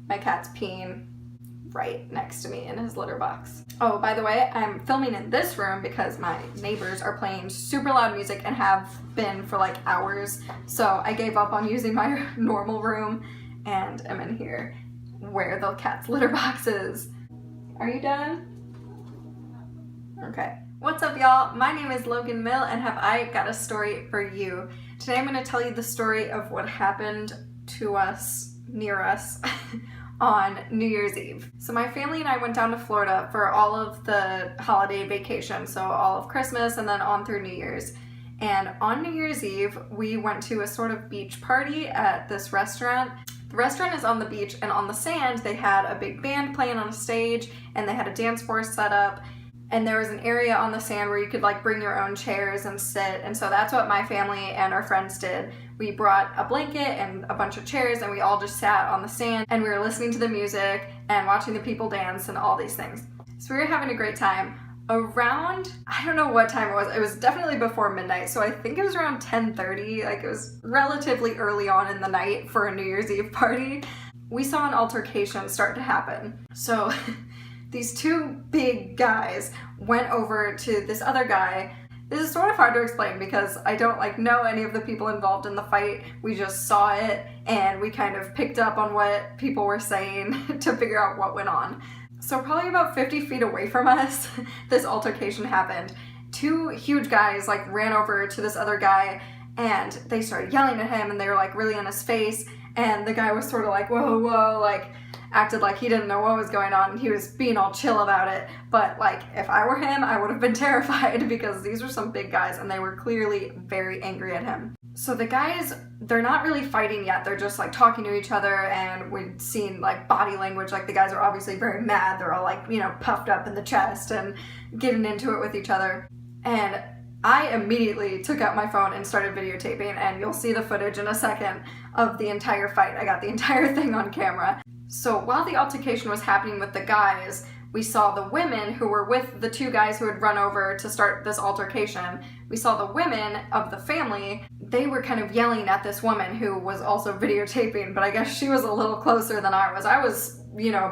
My cat's peeing right next to me in his litter box. Oh, by the way, I'm filming in this room because my neighbors are playing super loud music and have been for like hours. So I gave up on using my normal room and I'm in here where the cat's litter box is. Are you done? Okay. What's up, y'all? My name is Logan Mill and have I got a story for you. Today I'm going to tell you the story of what happened to us, near us, on New Year's Eve. So my family and I went down to Florida for all of the holiday vacation, so all of Christmas and then on through New Year's. And on New Year's Eve, we went to a sort of beach party at this restaurant. The restaurant is on the beach, and on the sand they had a big band playing on a stage and they had a dance floor set up. And there was an area on the sand where you could like bring your own chairs and sit. And so that's what my family and our friends did. We brought a blanket and a bunch of chairs and we all just sat on the sand and we were listening to the music and watching the people dance and all these things. So we were having a great time. Around, I don't know what time it was definitely before midnight. So I think it was around 10:30, like it was relatively early on in the night for a New Year's Eve party. We saw an altercation start to happen. So these two big guys went over to this other guy. This is sort of hard to explain because I don't know any of the people involved in the fight. We just saw it and we kind of picked up on what people were saying to figure out what went on. So probably about 50 feet away from us, this altercation happened. Two huge guys ran over to this other guy and they started yelling at him and they were really in his face. And the guy was sort of whoa, whoa, acted like he didn't know what was going on and he was being all chill about it. But if I were him, I would have been terrified because these were some big guys and they were clearly very angry at him. So the guys, they're not really fighting yet. They're just talking to each other and we'd seen body language. The guys are obviously very mad. They're all puffed up in the chest and getting into it with each other. And I immediately took out my phone and started videotaping, and you'll see the footage in a second of the entire fight. I got the entire thing on camera. So while the altercation was happening with the guys, we saw the women who were with the two guys who had run over to start this altercation. We saw the women of the family. They were kind of yelling at this woman who was also videotaping, but I guess she was a little closer than I was. I was,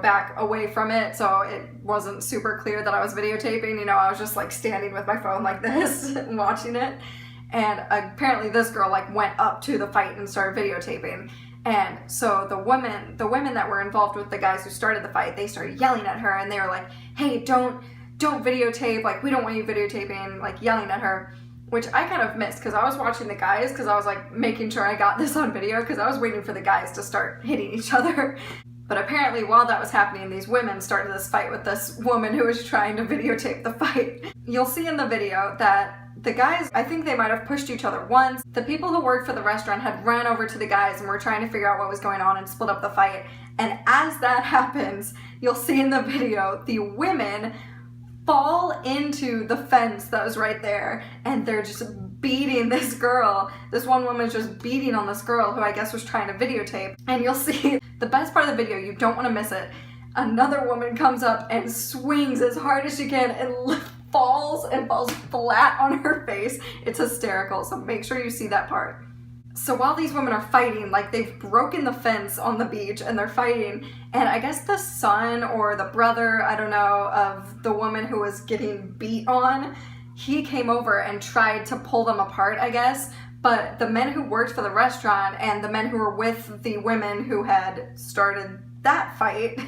back away from it, so it wasn't super clear that I was videotaping. I was just standing with my phone like this and watching it. And apparently this girl went up to the fight and started videotaping. And so the women that were involved with the guys who started the fight, they started yelling at her and they were like, hey, don't videotape, we don't want you videotaping, yelling at her, which I kind of missed because I was watching the guys because I was making sure I got this on video because I was waiting for the guys to start hitting each other. But apparently while that was happening, these women started this fight with this woman who was trying to videotape the fight. You'll see in the video that the guys, I think they might have pushed each other once. The people who worked for the restaurant had ran over to the guys and were trying to figure out what was going on and split up the fight. And as that happens, you'll see in the video, the women fall into the fence that was right there and they're just beating this girl. This one woman's just beating on this girl who I guess was trying to videotape. And you'll see the best part of the video, you don't want to miss it. Another woman comes up and swings as hard as she can and falls flat on her face. It's hysterical, so make sure you see that part. So while these women are fighting, they've broken the fence on the beach and they're fighting, and I guess the son or the brother, I don't know, of the woman who was getting beat on, he came over and tried to pull them apart, I guess. But the men who worked for the restaurant and the men who were with the women who had started that fight,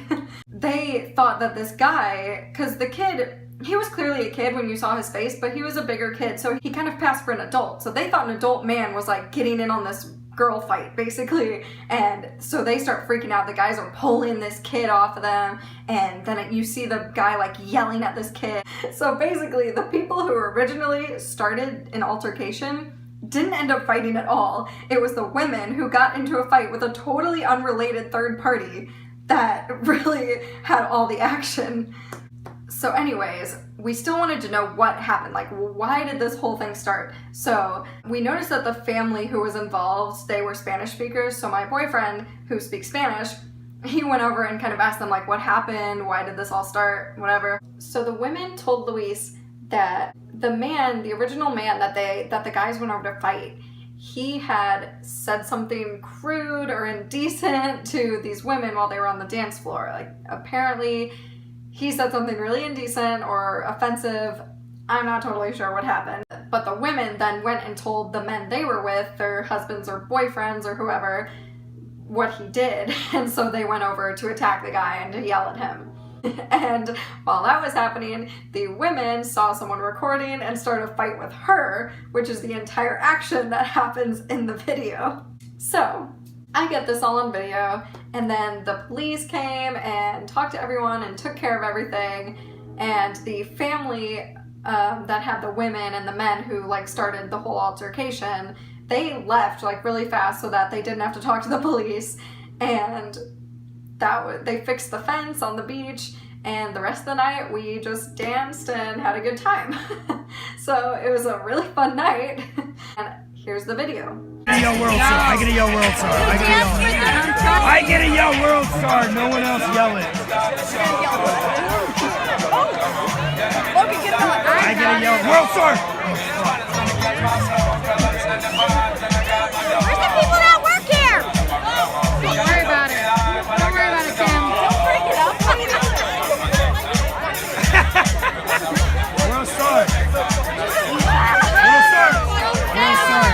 they thought that this guy, because the kid, he was clearly a kid when you saw his face, but he was a bigger kid, so he kind of passed for an adult. So they thought an adult man was getting in on this girl fight, basically. And so they start freaking out. The guys are pulling this kid off of them, and then you see the guy yelling at this kid. So basically, the people who originally started an altercation didn't end up fighting at all. It was the women who got into a fight with a totally unrelated third party that really had all the action. So anyways, we still wanted to know what happened. Why did this whole thing start? So we noticed that the family who was involved, they were Spanish speakers. So my boyfriend, who speaks Spanish, he went over and kind of asked them what happened, why did this all start, whatever. So the women told Luis that the original man that the guys went over to fight, he had said something crude or indecent to these women while they were on the dance floor. Like, apparently he said something really indecent or offensive. I'm not totally sure what happened. But the women then went and told the men they were with, their husbands or boyfriends or whoever, what he did. And so they went over to attack the guy and to yell at him. And while that was happening, the women saw someone recording and started a fight with her, which is the entire action that happens in the video. So I get this all on video, and then the police came and talked to everyone and took care of everything, and the family that had the women and the men who like started the whole altercation, they left like really fast so that they didn't have to talk to the police, and they fixed the fence on the beach, and the rest of the night we just danced and had a good time. So it was a really fun night. And here's the video. I get a yell world star. I get a yell world star. No one else yell it. Logan, get it on. I get a yell world star. Where's the people that work here? Don't worry about it. Don't worry about it, Tim. Don't break it up. World star. World star. World star.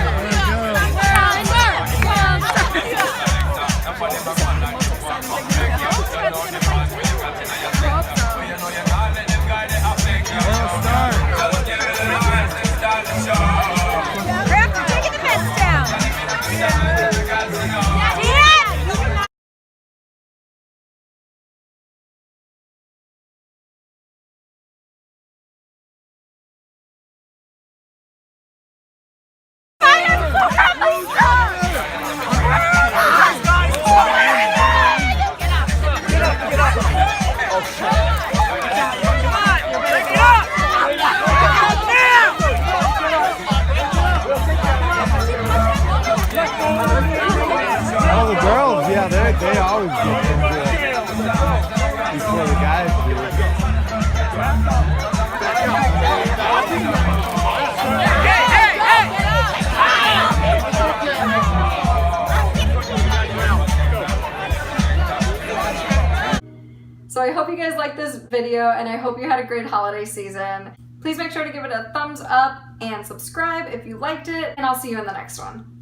Oh, the girls, yeah, they always get into it before the guys do. So I hope you guys liked this video, and I hope you had a great holiday season. Please make sure to give it a thumbs up and subscribe if you liked it, and I'll see you in the next one.